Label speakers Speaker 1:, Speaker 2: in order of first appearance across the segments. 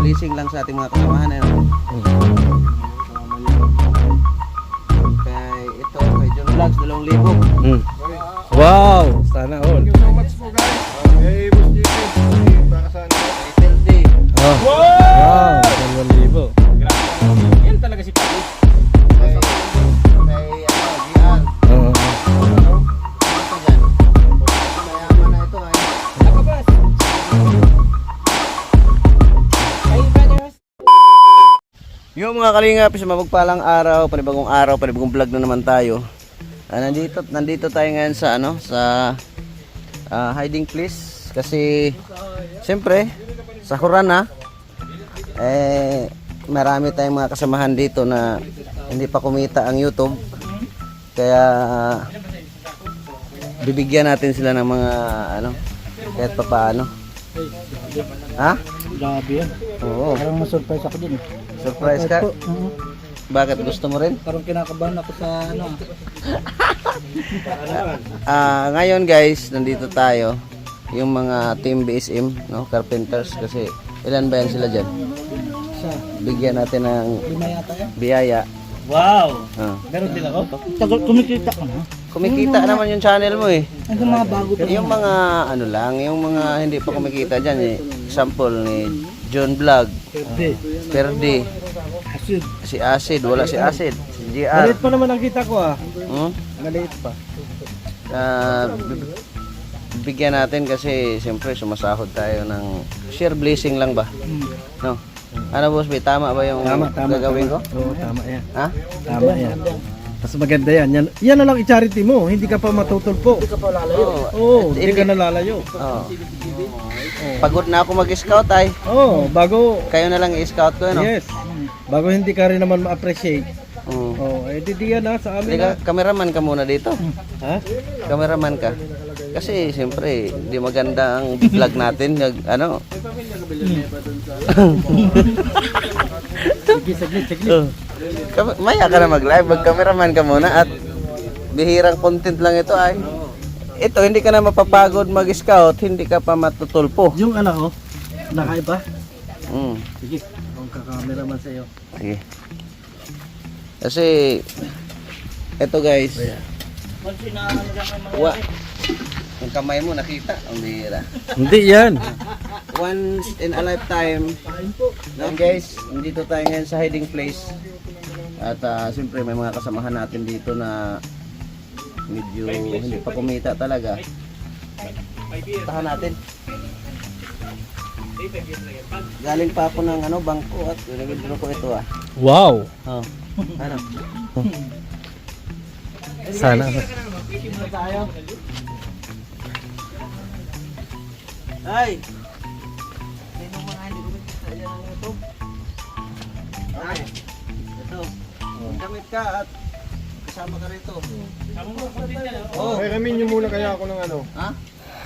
Speaker 1: blessing lang sa ating mga kasamahan. Ano? Kay ito, kay John Vlogs, 2,000.
Speaker 2: Wow, sana all.
Speaker 3: Thank you so much po guys. Hey, Boss JP. Para saan ko?
Speaker 1: Kay Perdi.
Speaker 2: Wow, 2,000.
Speaker 4: Yan talaga si Pati.
Speaker 1: Kay GR.
Speaker 2: Oo.
Speaker 1: Ano pa dyan? Mayaman na ito ay.
Speaker 4: Nakabas. Kay brothers.
Speaker 1: Yung mga kalingap, sa mapagpalang araw, panibagong vlog na naman tayo. Nandito tayo ngayon sa hiding place kasi siyempre sa Quran na marami tayong mga kasamahan dito na hindi pa kumita ang YouTube. Kaya bibigyan natin sila ng mga kahit pa paano. Ha?
Speaker 4: Grabe yan.
Speaker 1: Oo.
Speaker 4: Parang ma-surprise ako din.
Speaker 1: Surprise ka? Bakit gusto mo rin?
Speaker 4: Parang kinakabahan ako sa
Speaker 1: Ngayon guys, nandito tayo. Yung mga team BSM, no, carpenters kasi ilan ba yan sila dyan?
Speaker 4: Siya.
Speaker 1: Bigyan natin ng
Speaker 4: 5 yata yan.
Speaker 1: biyaya.
Speaker 4: Wow!
Speaker 1: Ah.
Speaker 4: Meron din ako. Tagal kumikita ka na.
Speaker 1: Kumikita naman yung channel mo eh.
Speaker 4: Ang mga bago pa.
Speaker 1: Yung mga yung mga hindi pa kumikita dyan eh. Example ni John Vlog, Perdi,
Speaker 4: Asid.
Speaker 1: si Acid, wala si Acid, si GR.
Speaker 4: Maliit pa naman ang kita ko
Speaker 1: Hmm?
Speaker 4: Maliit pa.
Speaker 1: Bigyan natin kasi siyempre sumasahod tayo ng share blessing lang ba? No? Ano boss, may tama ba yung gagawin ko?
Speaker 4: Oo, tama yan.
Speaker 1: Ha?
Speaker 4: Tama yan. Mas maganda yan. Yan na lang i-charity mo. Hindi ka pa matutulpo. Hindi ka pa lalayo. Oo, hindi ka nalalayo.
Speaker 1: Oh. Pagod na ako mag-scout ay.
Speaker 4: Oo, bago.
Speaker 1: Kayo na lang i-scout ko, no?
Speaker 4: Yes. Bago hindi ka rin naman ma-appreciate.
Speaker 1: Mm.
Speaker 4: Oo, di yan na sa amin.
Speaker 1: Teka, cameraman ka muna dito.
Speaker 4: Ha?
Speaker 1: Cameraman ka. Kasi siyempre, di maganda ang vlog natin.
Speaker 4: Saglit.
Speaker 1: Maya ka na mag-live, mag-cameraman ka muna at bihirang content lang ito ay. Ito, hindi ka na mapapagod mag-scout, hindi ka pa matutulpo.
Speaker 4: Yung anak ko, nakaiba.
Speaker 1: Mm.
Speaker 4: Sige, akong kakameraman sa iyo.
Speaker 1: Sige. Kasi, ito guys, yung kamay mo nakita, ang bihira.
Speaker 2: Hindi yan.
Speaker 1: Once in a lifetime. No guys, nandito tayo ngayon sa hiding place. At siyempre may mga kasamahan natin dito na medyo hindi pa kumita talaga. Tahan natin. Galing pa ako ng bangko at withdraw ko ito ah.
Speaker 2: Wow.
Speaker 1: Oh. Ano?
Speaker 2: Sana.
Speaker 1: Ay! Sino mga hindi kumikita dyan ng YouTube? Ay! Ito. Gamit ka at kasama ka rito. Oh.
Speaker 3: Ay, ramin nyo muna kaya ako ng
Speaker 1: Ha?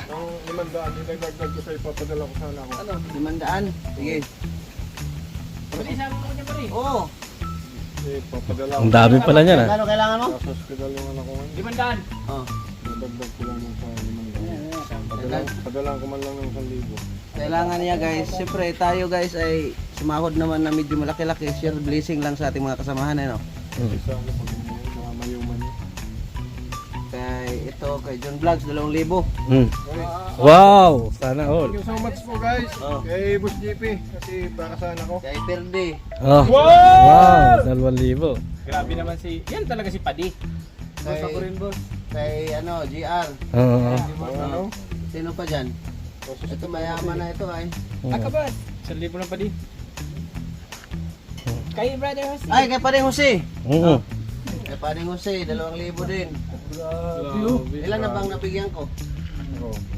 Speaker 3: ng 500. Idagdag ko sa ipapadala ko sana ako.
Speaker 1: Ano? 500? Sige. Oo.
Speaker 3: Papadala ko.
Speaker 2: Ang dami pala niyan ah.
Speaker 1: Ano kailangan mo?
Speaker 3: Sa hospital yung anak ko ngayon.
Speaker 4: 500.
Speaker 1: Oh.
Speaker 3: Nadagdag ko lang sa 500. Padalaan ko man lang ng 1,000.
Speaker 1: Kailangan niya guys. Siyempre tayo guys ay sumahod naman na medyo malaki-laki. Share blessing lang sa ating mga kasamahan. Ano?
Speaker 3: Isa ako pag mga mayuman niya.
Speaker 1: Kay John Vlogs, 2,000.
Speaker 2: Wow, sana all.
Speaker 3: Thank you so much po guys.
Speaker 1: Oh.
Speaker 3: Kay Boss JP. Kasi para saan ako.
Speaker 1: Kay Perdi.
Speaker 2: Wow, 2,000.
Speaker 4: Grabe naman yan talaga si Padi.
Speaker 1: Kay, kay GR.
Speaker 2: Oo.
Speaker 3: Ano?
Speaker 1: Sino pa dyan? Ito mayaman na ito ay.
Speaker 4: Nakabas. 1,000 ng Padi. Kay brother Jose.
Speaker 1: Ay, kay Padeng Jose.
Speaker 2: Oo.
Speaker 1: Kay Padeng Jose, 2,000 din. Ilan na bang nabigyan ko?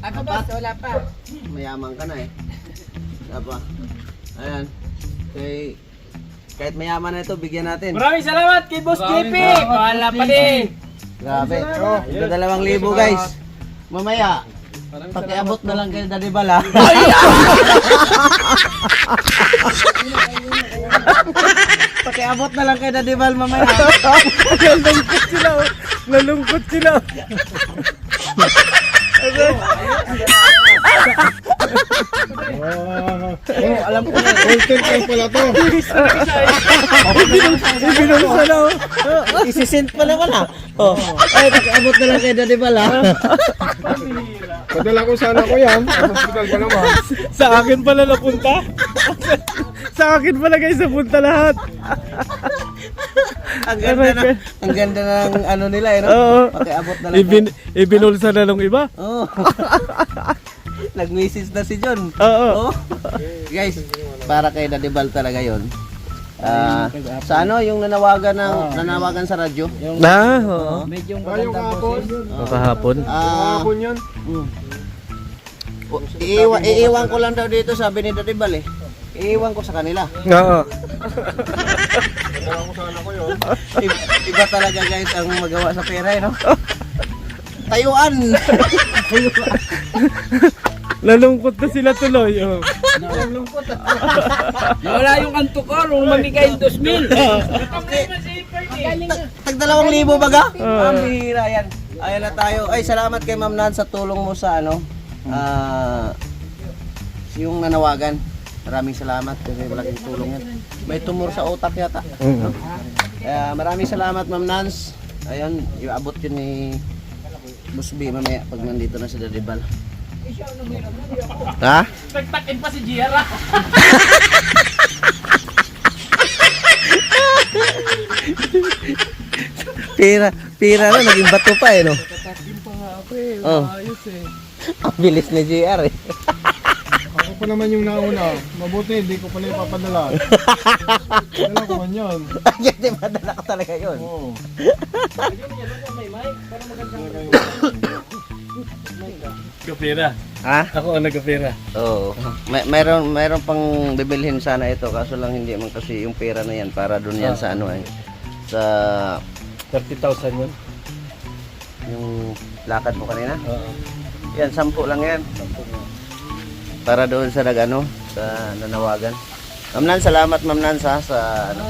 Speaker 4: Ako ba? Wala pa.
Speaker 1: Mayaman ka na eh. Wala pa. Ayan. Kahit mayaman na ito, bigyan natin.
Speaker 4: Maraming salamat kay Boss JP. Wala pa din.
Speaker 1: Grabe. Ito 2,000 guys. Mamaya, pakiabot na lang kayo Daddy Bala. Pakiabot na lang kayo Daddy Bal mamaya.
Speaker 2: Nalungkot sila. Nalungkot sila.
Speaker 3: Oh, alam ko na. Content lang pala to.
Speaker 4: Ibinulsa na oh.
Speaker 1: Isisint pa naman ah. Oh. Ay, abot na lang kay Daddy Bal ha.
Speaker 3: Padala ko sana ko yan. Sa hospital pa naman.
Speaker 4: Sa akin pala napunta. Sa akin pala guys napunta lahat.
Speaker 1: Ang ganda ng ano nila eh, no?
Speaker 4: Oo.
Speaker 1: Pakiabot na lang.
Speaker 4: Ibinulsa na nung iba.
Speaker 1: Oh. Nag-message na si John.
Speaker 4: Oo.
Speaker 1: Oh. Guys, para kay Daddy Bal talaga 'yon. Sa ano yung nanawagan sa radyo?
Speaker 4: Na, oo.
Speaker 2: Medyo
Speaker 3: Ayaw kahapon.
Speaker 2: Kahapon.
Speaker 3: Kahapon yan.
Speaker 1: Iiwan ko lang daw dito, sabi ni Daddy Bal eh. Iiwan ko sa kanila.
Speaker 4: Oo.
Speaker 3: Padala ko sana ko yun.
Speaker 1: Iba talaga guys ang magawa sa pera eh, no? Tayuan!
Speaker 2: Nalungkot na sila tuloy. Oh.
Speaker 5: Wala yung antukar, nung mamigay yung 2,000.
Speaker 1: Tag 2,000 baga? Ang bihira yan. Ayan na tayo. Ay, salamat kay Ma'am Nan sa tulong mo sa ano. Yung nanawagan. Maraming salamat kasi malaking tulong yan. May tumor sa utak yata. Kaya maraming salamat Ma'am Nans. Ayun, iabot yun ni Busby mamaya pag nandito na si Daddy Bal. Ha?
Speaker 5: Nagtakin pa si Giera.
Speaker 1: Pira na, naging bato pa eh, no? Oh. Ang bilis ni JR eh.
Speaker 3: Ako pa naman yung nauna. Mabuti, hindi ko pala ipapadala. Padala ko man yun.
Speaker 1: Hindi madala ko talaga yun.
Speaker 3: Oo.
Speaker 2: Kapira.
Speaker 1: Ha?
Speaker 2: Ako ang nagkapira.
Speaker 1: Oo. Mayroon pang bibilhin sana ito kaso lang hindi man kasi yung pera na yan para doon yan sa ano eh. Sa
Speaker 2: 30,000 yun.
Speaker 1: yung lakad mo kanina.
Speaker 2: Oo.
Speaker 1: Yan, 10 lang yan. Para doon sa nagano, sa nanawagan. Ma'am Nan, salamat Ma'am Nan sa ano.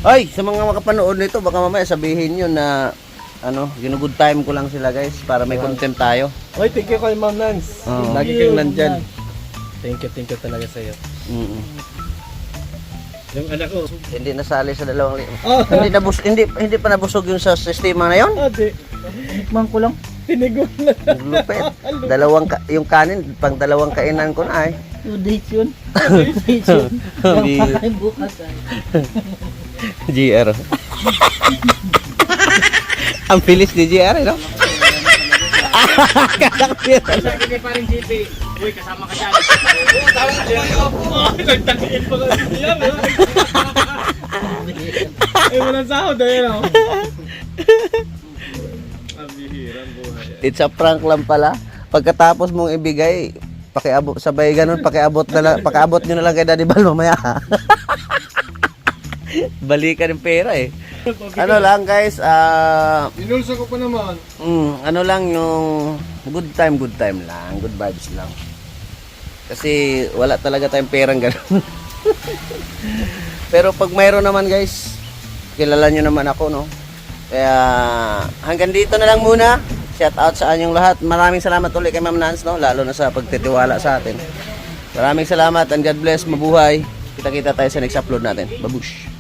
Speaker 1: Ay, sa mga makapanood nito baka mamaya sabihin niyo na ano, ginugood time ko lang sila guys para may content tayo.
Speaker 4: Oy, thank you kay Ma'am Nance.
Speaker 1: Oo.
Speaker 4: Lagi kayong nandyan.
Speaker 2: Thank you talaga sa iyo.
Speaker 1: Mm.
Speaker 2: Yung anak ko.
Speaker 1: Hindi nasali sa 2,000. Hindi pa nabusog yung sa sistema na 'yon.
Speaker 4: Ate,
Speaker 5: Tikman ko lang.
Speaker 4: tinigon na.
Speaker 1: Lupit. Yung kanin, pang 2 kainan ko na eh.
Speaker 5: 2 days yun. 2 days yun. Ay, bukas ay.
Speaker 1: GR. Ang bilis ni GR, no?
Speaker 5: Sabi ni paring GP, uy, kasama ka dyan.
Speaker 2: Nagtakiin pa kasi yan. Eh, walang sahod eh. No? Ang bihirang buhay.
Speaker 1: It's a prank lang pala. Pagkatapos mong ibigay, pakiabot sabay ganun, pakiabot nyo na lang kay Daddy Bal mamaya. Balikan yung pera eh. Ano lang guys,
Speaker 3: Inulsa ko pa naman.
Speaker 1: ano lang yung good time lang, good vibes lang. Kasi wala talaga tayong perang ganun. Pero pag mayroon naman guys, kilala nyo naman ako, no? Kaya hanggang dito na lang muna. Shout out sa anyong lahat. Maraming salamat ulit kay Ma'am Nance, no? Lalo na sa pagtitiwala sa atin. Maraming salamat and God bless, mabuhay. Kita-kita tayo sa next upload natin. Babush!